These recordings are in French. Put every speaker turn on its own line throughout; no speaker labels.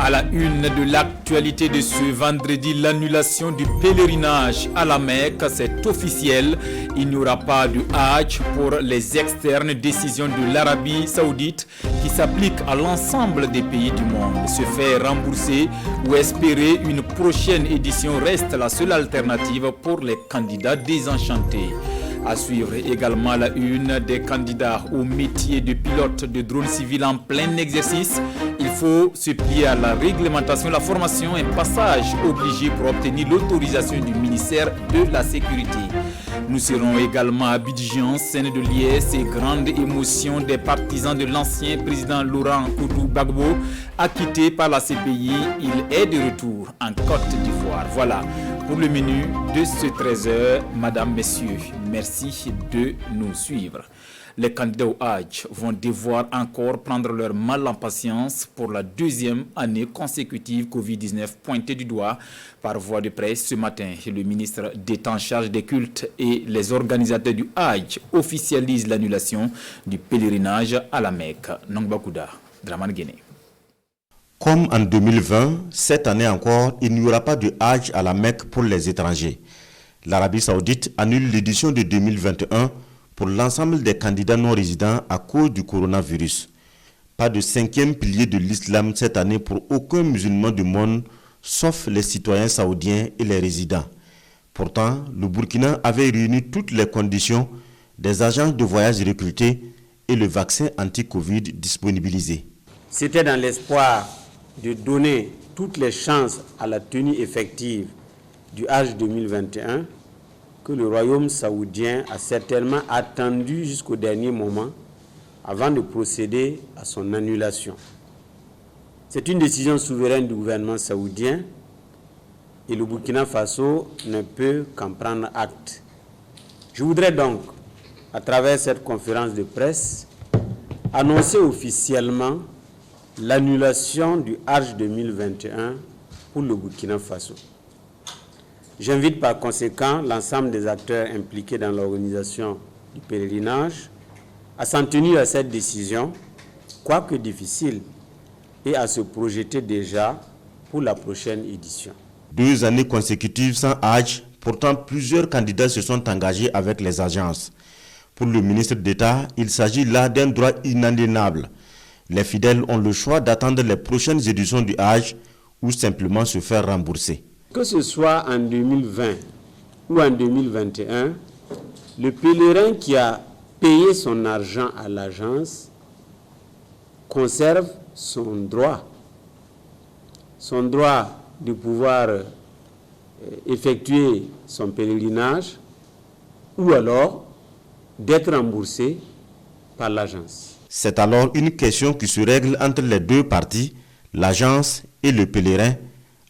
À la une de l'actualité de ce vendredi, l'annulation du pèlerinage à la Mecque, c'est officiel. Il n'y aura pas de Hajj pour les externes. Décision de l'Arabie Saoudite qui s'applique à l'ensemble des pays du monde. Se faire rembourser ou espérer une prochaine édition reste la seule alternative pour les candidats désenchantés. À suivre également la une des candidats au métier de pilote de drone civil en plein exercice. Il faut se plier à la réglementation, la formation, un passage obligé pour obtenir l'autorisation du ministère de la Sécurité. Nous serons également à Abidjan, scène de liesse et grande émotion des partisans de l'ancien président Laurent Gbagbo, acquitté par la CPI. Il est de retour en Côte d'Ivoire. Voilà pour le menu de ce 13h. Madame, Messieurs, merci de nous suivre. Les candidats au Hajj vont devoir encore prendre leur mal en patience pour la deuxième année consécutive Covid-19 pointée du doigt par voie de presse ce matin. Le ministre d'État en charge des cultes et les organisateurs du Hajj officialisent l'annulation du pèlerinage à la Mecque. Nongbakouda, Draman Guinée.
Comme en 2020, cette année encore, il n'y aura pas de Hajj à la Mecque pour les étrangers. L'Arabie Saoudite annule l'édition de 2021 pour l'ensemble des candidats non résidents à cause du coronavirus. Pas de cinquième pilier de l'islam cette année pour aucun musulman du monde, sauf les citoyens saoudiens et les résidents. Pourtant, le Burkina avait réuni toutes les conditions, des agences de voyage recrutées et le vaccin anti-Covid disponibilisé.
C'était dans l'espoir de donner toutes les chances à la tenue effective du Hajj 2021 que le royaume saoudien a certainement attendu jusqu'au dernier moment avant de procéder à son annulation. C'est une décision souveraine du gouvernement saoudien et le Burkina Faso ne peut qu'en prendre acte. Je voudrais donc, à travers cette conférence de presse, annoncer officiellement l'annulation du Hajj 2021 pour le Burkina Faso. J'invite par conséquent l'ensemble des acteurs impliqués dans l'organisation du pèlerinage à s'en tenir à cette décision, quoique difficile, et à se projeter déjà pour la prochaine édition.
2 années consécutives sans Hajj, pourtant plusieurs candidats se sont engagés avec les agences. Pour le ministre d'État, il s'agit là d'un droit inaliénable. Les fidèles ont le choix d'attendre les prochaines éditions du Hajj ou simplement se faire rembourser.
Que ce soit en 2020 ou en 2021, le pèlerin qui a payé son argent à l'agence conserve son droit de pouvoir effectuer son pèlerinage ou alors d'être remboursé par l'agence.
C'est alors une question qui se règle entre les deux parties, l'agence et le pèlerin,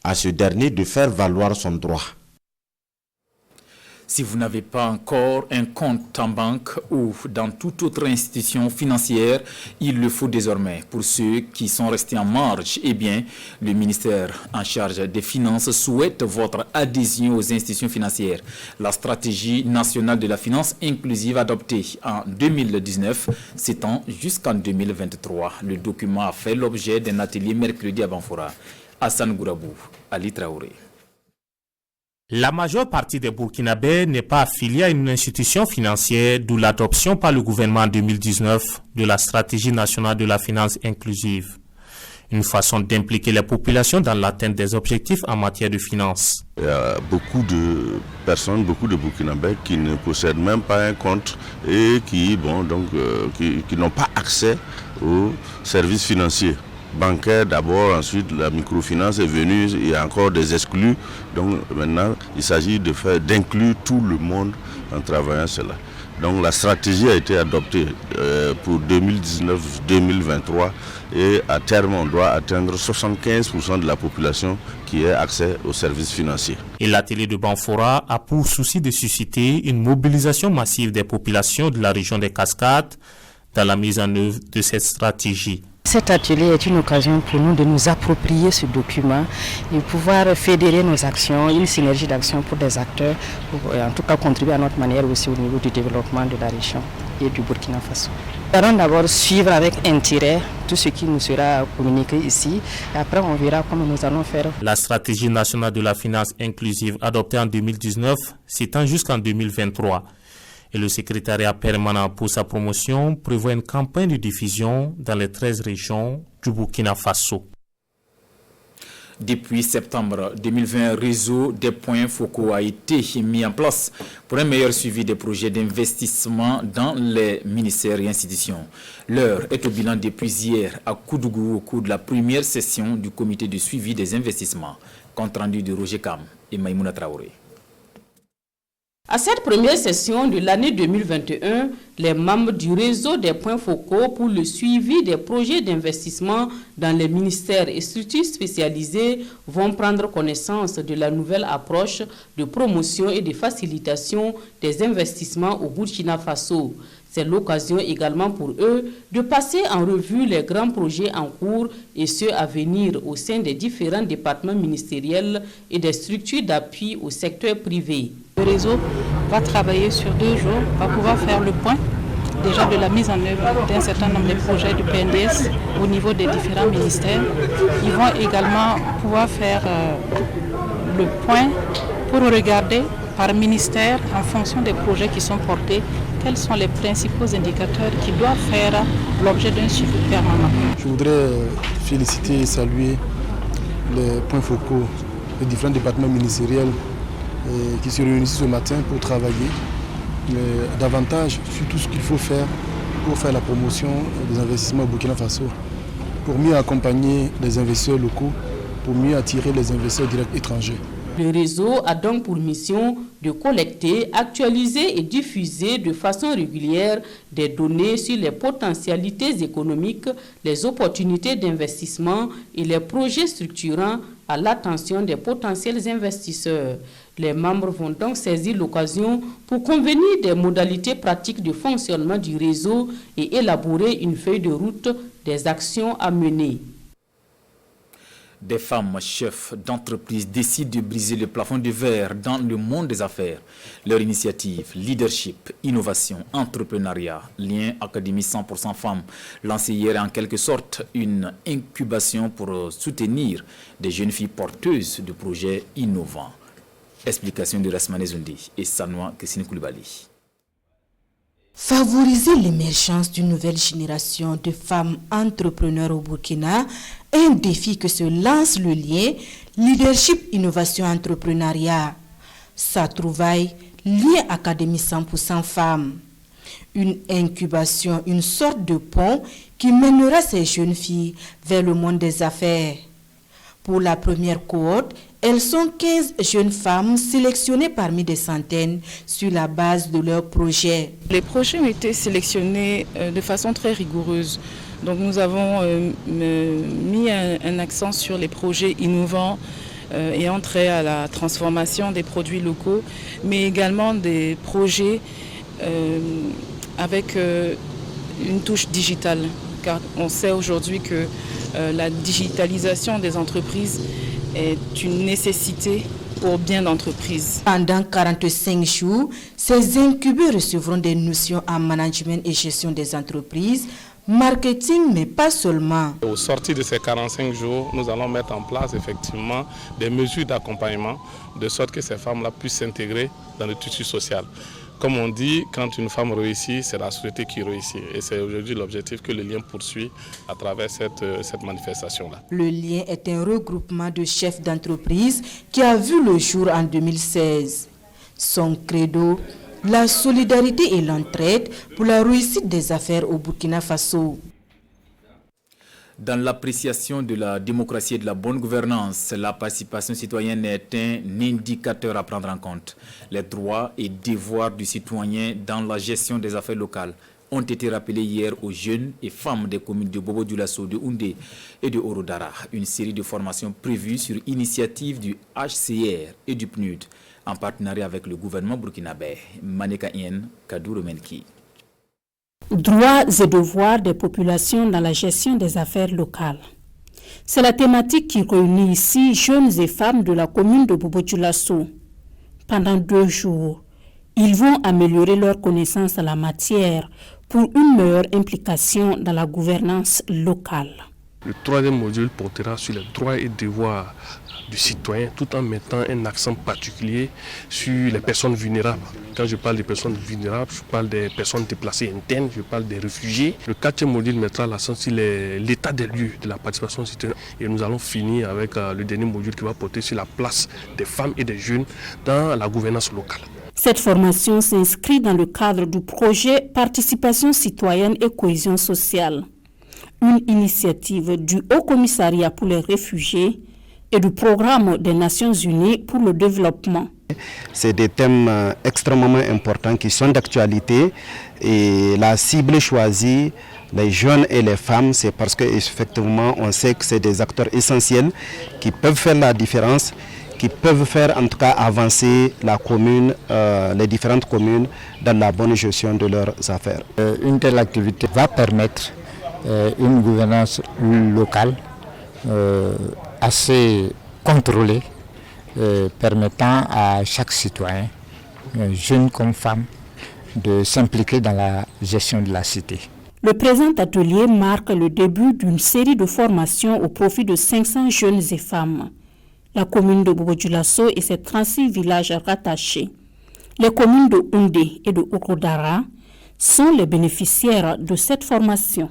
à ce dernier de faire valoir son droit.
Si vous n'avez pas encore un compte en banque ou dans toute autre institution financière, il le faut désormais. Pour ceux qui sont restés en marge, eh bien, le ministère en charge des Finances souhaite votre adhésion aux institutions financières. La stratégie nationale de la finance inclusive adoptée en 2019 s'étend jusqu'en 2023. Le document a fait l'objet d'un atelier mercredi à Banfora. Hassan Gourabou, Ali Traoré.
La majeure partie des Burkinabés n'est pas affiliée à une institution financière, d'où l'adoption par le gouvernement en 2019 de la stratégie nationale de la finance inclusive. Une façon d'impliquer les populations dans l'atteinte des objectifs en matière de finances.
Il y a beaucoup de personnes, beaucoup de Burkinabés qui ne possèdent même pas un compte et qui n'ont pas accès aux services financiers. Bancaire d'abord, ensuite la microfinance est venue, il y a encore des exclus. Donc maintenant, il s'agit d'inclure tout le monde en travaillant cela. Donc la stratégie a été adoptée pour 2019-2023 et à terme, on doit atteindre 75% de la population qui ait accès aux services financiers.
Et l'atelier de Banfora a pour souci de susciter une mobilisation massive des populations de la région des Cascades dans la mise en œuvre de cette stratégie.
cet atelier est une occasion pour nous de nous approprier ce document et pouvoir fédérer nos actions, une synergie d'actions pour des acteurs, pour en tout cas contribuer à notre manière aussi au niveau du développement de la région et du Burkina Faso. Nous allons d'abord suivre avec intérêt tout ce qui nous sera communiqué ici et après on verra comment nous allons faire.
La stratégie nationale de la finance inclusive adoptée en 2019 s'étend jusqu'en 2023. Et le secrétariat permanent pour sa promotion prévoit une campagne de diffusion dans les 13 régions du Burkina Faso.
Depuis septembre 2020, un réseau des points focaux a été mis en place pour un meilleur suivi des projets d'investissement dans les ministères et institutions. L'heure est au bilan depuis hier à Koudougou au cours de la première session du comité de suivi des investissements. Compte rendu de Roger Kam et Maïmouna Traoré.
À cette première session de l'année 2021, les membres du réseau des points focaux pour le suivi des projets d'investissement dans les ministères et structures spécialisées vont prendre connaissance de la nouvelle approche de promotion et de facilitation des investissements au Burkina Faso. C'est l'occasion également pour eux de passer en revue les grands projets en cours et ceux à venir au sein des différents départements ministériels et des structures d'appui au secteur privé.
Le réseau va travailler sur 2 jours, va pouvoir faire le point déjà de la mise en œuvre d'un certain nombre de projets du PNDS au niveau des différents ministères. Ils vont également pouvoir faire le point pour regarder par ministère en fonction des projets qui sont portés, quels sont les principaux indicateurs qui doivent faire l'objet d'un suivi permanent.
Je voudrais féliciter et saluer les points focaux des différents départements ministériels qui se réunissent ce matin pour travailler davantage sur tout ce qu'il faut faire pour faire la promotion des investissements au Burkina Faso, pour mieux accompagner les investisseurs locaux, pour mieux attirer les investisseurs directs étrangers.
Le réseau a donc pour mission de collecter, actualiser et diffuser de façon régulière des données sur les potentialités économiques, les opportunités d'investissement et les projets structurants à l'attention des potentiels investisseurs. Les membres vont donc saisir l'occasion pour convenir des modalités pratiques de fonctionnement du réseau et élaborer une feuille de route des actions à mener.
Des femmes chefs d'entreprise décident de briser le plafond de verre dans le monde des affaires. Leur initiative, leadership, innovation, entrepreneuriat, lien Académie 100% femmes, lancée hier est en quelque sorte une incubation pour soutenir des jeunes filles porteuses de projets innovants. Explication de Rasmane Zundi et Sanoua Kessine Koulibaly.
Favoriser l'émergence d'une nouvelle génération de femmes entrepreneurs au Burkina, un défi que se lance le lien Leadership, Innovation, Entrepreneuriat. Sa trouvaille, lien Académie 100% femmes. Une incubation, une sorte de pont qui mènera ces jeunes filles vers le monde des affaires. Pour la première cohorte, elles sont 15 jeunes femmes sélectionnées parmi des centaines sur la base de leurs projets.
Les projets ont été sélectionnés de façon très rigoureuse. Donc nous avons mis un accent sur les projets innovants ayant trait à la transformation des produits locaux, mais également des projets avec une touche digitale. Car on sait aujourd'hui que la digitalisation des entreprises est une nécessité pour bien d'entreprises.
Pendant 45 jours, ces incubés recevront des notions en management et gestion des entreprises, marketing, mais pas seulement.
Au sortir de ces 45 jours, nous allons mettre en place effectivement des mesures d'accompagnement de sorte que ces femmes-là puissent s'intégrer dans le tissu social. Comme on dit, quand une femme réussit, c'est la société qui réussit. Et c'est aujourd'hui l'objectif que le lien poursuit à travers cette manifestation-là.
Le lien est un regroupement de chefs d'entreprise qui a vu le jour en 2016. Son credo, la solidarité et l'entraide pour la réussite des affaires au Burkina Faso.
Dans l'appréciation de la démocratie et de la bonne gouvernance, la participation citoyenne est un indicateur à prendre en compte. Les droits et devoirs du citoyen dans la gestion des affaires locales ont été rappelés hier aux jeunes et femmes des communes de Bobo-Dioulasso, de Houndé et de Orodara. Une série de formations prévues sur initiative du HCR et du PNUD en partenariat avec le gouvernement burkinabé. Maneka Ien, Kadouro Menki.
Droits et devoirs des populations dans la gestion des affaires locales. C'est la thématique qui réunit ici jeunes et femmes de la commune de Bobo-Dioulasso. Pendant 2 jours, ils vont améliorer leurs connaissances en la matière pour une meilleure implication dans la gouvernance locale.
Le 3e module portera sur les droits et devoirs du citoyen tout en mettant un accent particulier sur les personnes vulnérables. Quand je parle des personnes vulnérables, je parle des personnes déplacées internes, je parle des réfugiés. Le 4e module mettra l'accent sur l'état des lieux de la participation citoyenne. Et nous allons finir avec le dernier module qui va porter sur la place des femmes et des jeunes dans la gouvernance locale.
Cette formation s'inscrit dans le cadre du projet Participation citoyenne et cohésion sociale, une initiative du Haut Commissariat pour les réfugiés et du Programme des Nations Unies pour le développement.
C'est des thèmes extrêmement importants qui sont d'actualité et la cible choisie, les jeunes et les femmes, c'est parce qu'effectivement on sait que c'est des acteurs essentiels qui peuvent faire la différence, qui peuvent faire en tout cas avancer la commune, les différentes communes dans la bonne gestion de leurs affaires.
Une telle activité va permettre une gouvernance locale assez contrôlée, permettant à chaque citoyen, jeune comme femme, de s'impliquer dans la gestion de la cité.
Le présent atelier marque le début d'une série de formations au profit de 500 jeunes et femmes. La commune de Bobo-Dioulasso et ses 36 villages rattachés, les communes de Houndé et de Oukoudara, sont les bénéficiaires de cette formation.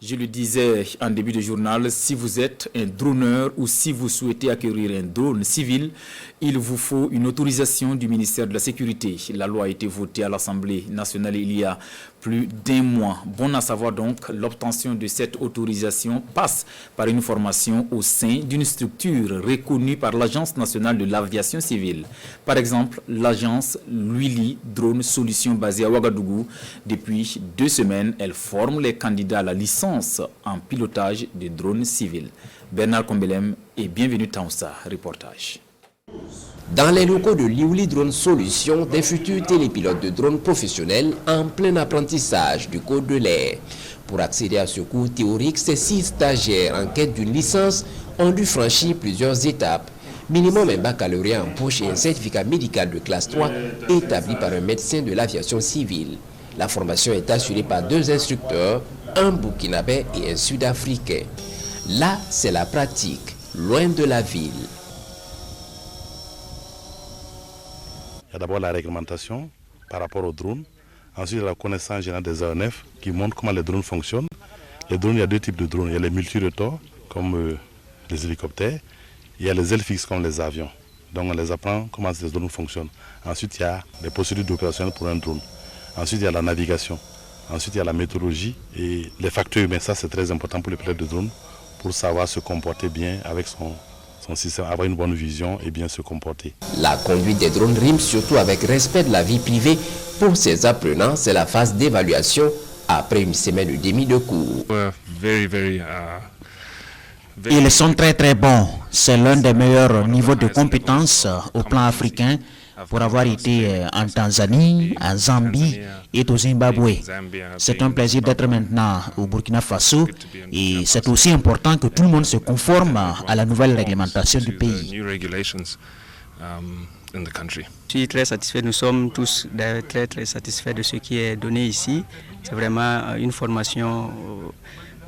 Je le disais en début de journal, si vous êtes un droneur ou si vous souhaitez acquérir un drone civil, il vous faut une autorisation du ministère de la Sécurité. La loi a été votée à l'Assemblée nationale il y a plus d'1 mois. Bon à savoir donc, l'obtention de cette autorisation passe par une formation au sein d'une structure reconnue par l'Agence nationale de l'aviation civile. Par exemple, l'agence Luili Drone Solutions basée à Ouagadougou. Depuis 2 semaines, elle forme les candidats à la licence en pilotage de drones civils. Bernard Kombelem et bienvenue Taoussa, reportage.
Dans les locaux de Liuli Drone Solutions, des futurs télépilotes de drones professionnels en plein apprentissage du code de l'air. Pour accéder à ce cours théorique, ces 6 stagiaires en quête d'une licence ont dû franchir plusieurs étapes. Minimum un baccalauréat en poche et un certificat médical de classe 3 établi par un médecin de l'aviation civile. La formation est assurée par 2 instructeurs, un Burkinabé et un Sud-Africain. Là, c'est la pratique, loin de la ville.
Il y a d'abord la réglementation par rapport aux drones. Ensuite, il y a la connaissance générale des ANF qui montre comment les drones fonctionnent. Les drones, il y a 2 types de drones. Il y a les multirotors, comme les hélicoptères. Il y a les ailes fixes, comme les avions. Donc, on les apprend comment ces drones fonctionnent. Ensuite, il y a les procédures d'opération pour un drone. Ensuite, il y a la navigation. Ensuite, il y a la météorologie et les facteurs humains. Ça, c'est très important pour les pilotes de drone pour savoir se comporter bien avec son système, avoir une bonne vision et bien se comporter.
La conduite des drones rime surtout avec respect de la vie privée. Pour ces apprenants, c'est la phase d'évaluation après une semaine et demie de cours.
Ils sont très bons. C'est l'un des meilleurs niveaux de compétences au plan africain pour avoir été en Tanzanie, en Zambie et au Zimbabwe. C'est un plaisir d'être maintenant au Burkina Faso et c'est aussi important que tout le monde se conforme à la nouvelle réglementation du pays.
Je suis très satisfait, nous sommes tous très satisfaits de ce qui est donné ici. C'est vraiment une formation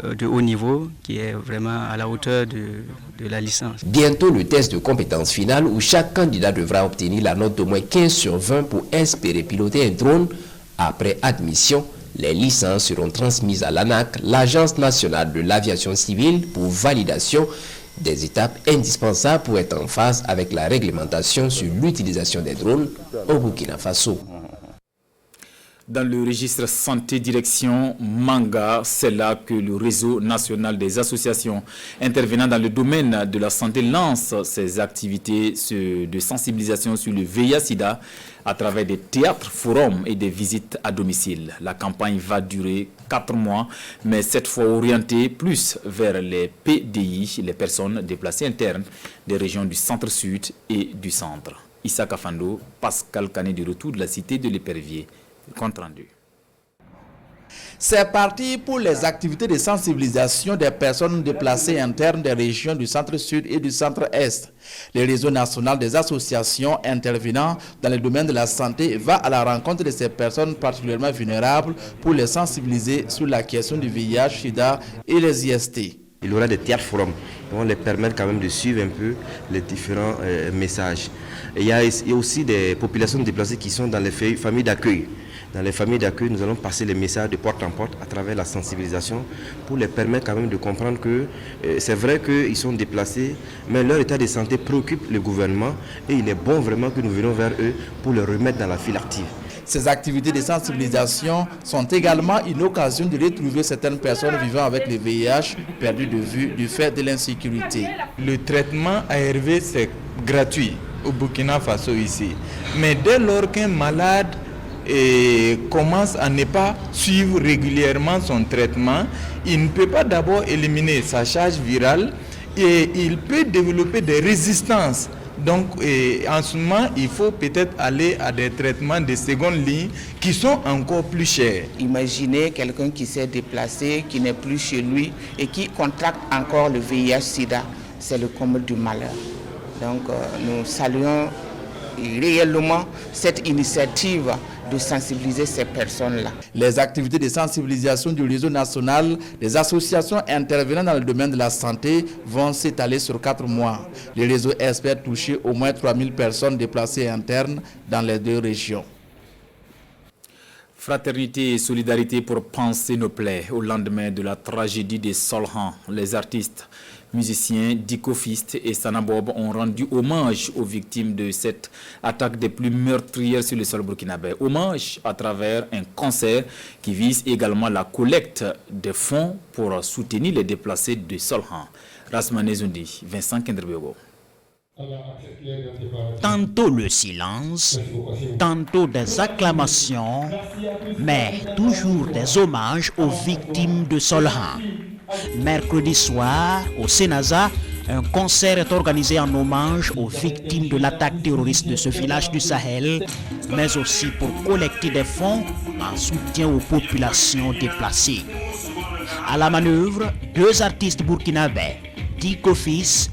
de haut niveau qui est vraiment à la hauteur de la licence.
Bientôt le test de compétence finale où chaque candidat devra obtenir la note d'au moins 15 sur 20 pour espérer piloter un drone. Après admission, les licences seront transmises à l'ANAC, l'Agence nationale de l'aviation civile, pour validation, des étapes indispensables pour être en phase avec la réglementation sur l'utilisation des drones au Burkina Faso.
Dans le registre santé direction Manga, c'est là que le réseau national des associations intervenant dans le domaine de la santé lance ses activités de sensibilisation sur le VIH-Sida à travers des théâtres, forums et des visites à domicile. La campagne va durer 4 mois, mais cette fois orientée plus vers les PDI, les personnes déplacées internes des régions du centre-sud et du centre. Issa Kafando, Pascal Canet du retour de la cité de l'Épervier. Compte rendu.
C'est parti pour les activités de sensibilisation des personnes déplacées internes des régions du centre-sud et du centre-est. Le réseau national des associations intervenant dans le domaine de la santé va à la rencontre de ces personnes particulièrement vulnérables pour les sensibiliser sur la question du VIH, SIDA et les IST.
Il y aura des théâtres forums qui vont les permettre quand même de suivre un peu les différents messages. Et il y a aussi des populations déplacées qui sont dans les familles d'accueil. Dans les familles d'accueil, nous allons passer les messages de porte en porte à travers la sensibilisation pour les permettre quand même de comprendre que c'est vrai qu'ils sont déplacés, mais leur état de santé préoccupe le gouvernement et il est bon vraiment que nous venions vers eux pour les remettre dans la file active.
Ces activités de sensibilisation sont également une occasion de retrouver certaines personnes vivant avec le VIH perdues de vue du fait de l'insécurité.
Le traitement ARV, c'est gratuit au Burkina Faso ici. Mais dès lors qu'un malade commence à ne pas suivre régulièrement son traitement, il ne peut pas d'abord éliminer sa charge virale et il peut développer des résistances. Donc en ce moment, il faut peut-être aller à des traitements de seconde ligne qui sont encore plus chers.
Imaginez quelqu'un qui s'est déplacé, qui n'est plus chez lui et qui contracte encore le VIH-Sida. C'est le comble du malheur. Donc nous saluons réellement cette initiative de sensibiliser ces personnes-là.
Les activités de sensibilisation du réseau national des associations intervenant dans le domaine de la santé vont s'étaler sur 4 mois. Le réseau espère toucher au moins 3000 personnes déplacées internes dans les 2 régions.
Fraternité et solidarité pour panser nos plaies au lendemain de la tragédie des Solhan. Les artistes, musiciens, dicophistes et Sanabob ont rendu hommage aux victimes de cette attaque des plus meurtrières sur le sol burkinabé. Hommage à travers un concert qui vise également la collecte de fonds pour soutenir les déplacés de Solhan. Rasmane Zundi, Vincent Kendrebego.
Tantôt le silence, tantôt des acclamations, mais toujours des hommages aux victimes de Solhan. Mercredi soir, au Sénaza, un concert est organisé en hommage aux victimes de l'attaque terroriste de ce village du Sahel, mais aussi pour collecter des fonds en soutien aux populations déplacées. À la manœuvre, 2 artistes burkinabés, Diko Fils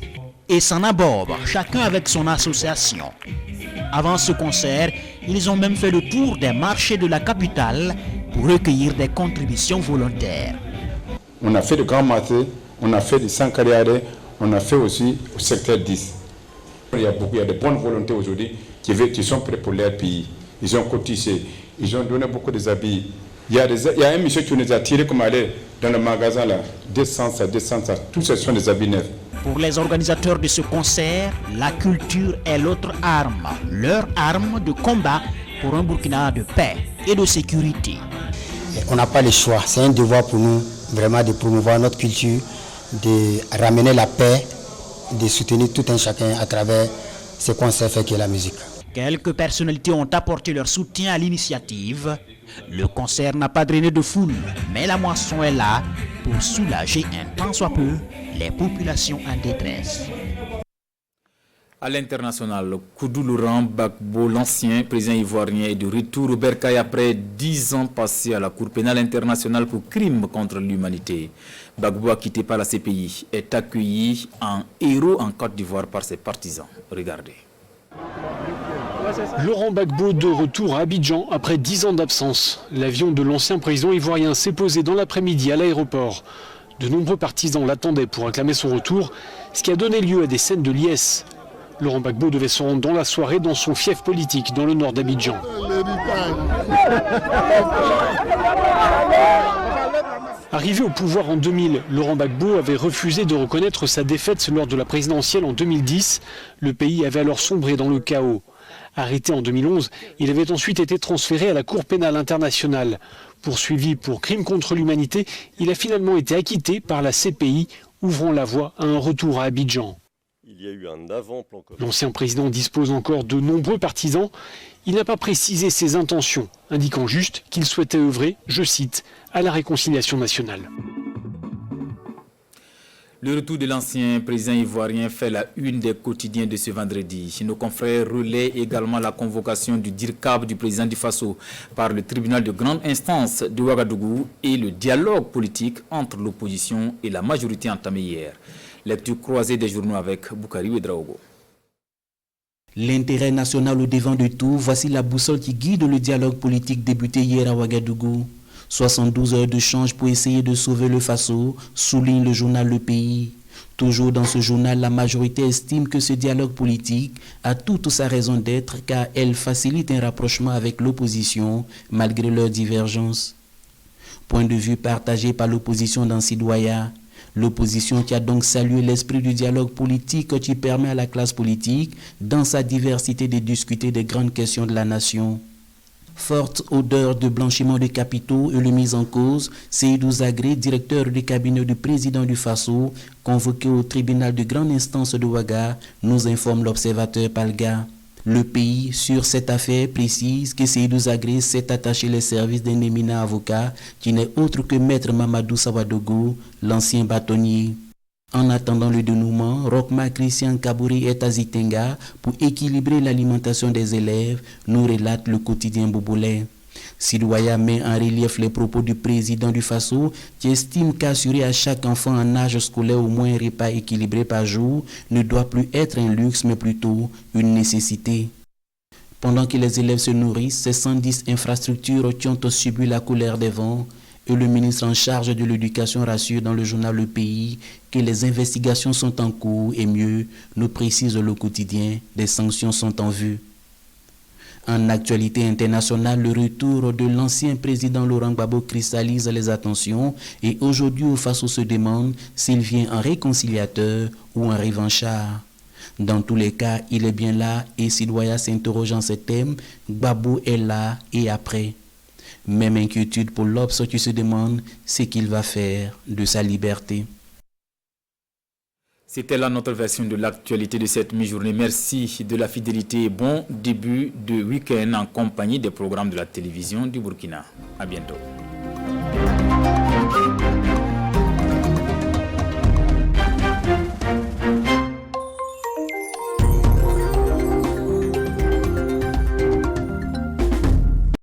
et Sanabob, chacun avec son association. Avant ce concert, ils ont même fait le tour des marchés de la capitale pour recueillir des contributions volontaires.
On a fait de grands marchés, on a fait du Sankariade, on a fait aussi au secteur 10. Il y a de bonnes volontés aujourd'hui qui sont prêts pour leur pays. Ils ont cotisé, ils ont donné beaucoup de habits. Il y a un monsieur qui nous a tiré comme aller dans le magasin là, 200 ça, tous ce sont des habits neufs.
Pour les organisateurs de ce concert, la culture est l'autre arme, leur arme de combat pour un Burkina de paix et de sécurité.
On n'a pas le choix, c'est un devoir pour nous vraiment de promouvoir notre culture, de ramener la paix, de soutenir tout un chacun à travers ce concept fait qu'est la musique.
Quelques personnalités ont apporté leur soutien à l'initiative. Le concert n'a pas drainé de foule, mais la moisson est là pour soulager un tant soit peu les populations en détresse.
À l'international, Koudou Laurent Gbagbo, l'ancien président ivoirien, est de retour au bercail après 10 ans passés à la Cour pénale internationale pour crimes contre l'humanité. Gbagbo, acquitté par la CPI, est accueilli en héros en Côte d'Ivoire par ses partisans. Regardez.
Laurent Gbagbo de retour à Abidjan après 10 ans d'absence. L'avion de l'ancien président ivoirien s'est posé dans l'après-midi à l'aéroport. De nombreux partisans l'attendaient pour acclamer son retour, ce qui a donné lieu à des scènes de liesse. Laurent Gbagbo devait se rendre dans la soirée dans son fief politique dans le nord d'Abidjan. Arrivé au pouvoir en 2000, Laurent Gbagbo avait refusé de reconnaître sa défaite lors de la présidentielle en 2010. Le pays avait alors sombré dans le chaos. Arrêté en 2011, il avait ensuite été transféré à la Cour pénale internationale. Poursuivi pour crimes contre l'humanité, il a finalement été acquitté par la CPI, ouvrant la voie à un retour à Abidjan.
Il y a eu un avant-plan.
L'ancien président dispose encore de nombreux partisans. Il n'a pas précisé ses intentions, indiquant juste qu'il souhaitait œuvrer, je cite, à la réconciliation nationale.
Le retour de l'ancien président ivoirien fait la une des quotidiens de ce vendredi. Nos confrères relaient également la convocation du DIRCAB du président du Faso par le tribunal de grande instance de Ouagadougou et le dialogue politique entre l'opposition et la majorité entamé hier. Lecture croisée des journaux avec Boukari Ouedraogo.
L'intérêt national au devant de tout, voici la boussole qui guide le dialogue politique débuté hier à Ouagadougou. 72 heures de change pour essayer de sauver le Faso, souligne le journal Le Pays. Toujours dans ce journal, la majorité estime que ce dialogue politique a toute sa raison d'être car elle facilite un rapprochement avec l'opposition malgré leurs divergences. Point de vue partagé par l'opposition dans Sidouaya. L'opposition qui a donc salué l'esprit du dialogue politique qui permet à la classe politique, dans sa diversité, de discuter des grandes questions de la nation. Forte odeur de blanchiment de capitaux et le mise en cause, Seydou Zagré, directeur du cabinet du président du Faso, convoqué au tribunal de grande instance de Ouaga, nous informe l'observateur Palga. Le Pays, sur cette affaire, précise que Seydou Zagré s'est attaché les services d'un éminent avocat qui n'est autre que Maître Mamadou Sawadogo, l'ancien bâtonnier. En attendant le dénouement, Rokma Christian Kabouri est à Zitenga pour équilibrer l'alimentation des élèves, nous relate le quotidien Bouboulé. Sidouaya met en relief les propos du président du Faso qui estime qu'assurer à chaque enfant en âge scolaire au moins un repas équilibré par jour ne doit plus être un luxe mais plutôt une nécessité. Pendant que les élèves se nourrissent, ces 110 infrastructures qui ont subi la colère des vents, et le ministre en charge de l'éducation rassure dans le journal Le Pays que les investigations sont en cours et mieux, nous précise le quotidien, des sanctions sont en vue. En actualité internationale, le retour de l'ancien président Laurent Gbagbo cristallise les attentions et aujourd'hui au Faso se demande s'il vient en réconciliateur ou en revanchard. Dans tous les cas, il est bien là et Sidouaya s'interroge en ces thèmes, Gbagbo est là et après. Même inquiétude pour l'Obs qui se demande ce qu'il va faire de sa liberté.
C'était là notre version de l'actualité de cette mi-journée. Merci de la fidélité et bon début de week-end en compagnie des programmes de la télévision du Burkina. À bientôt.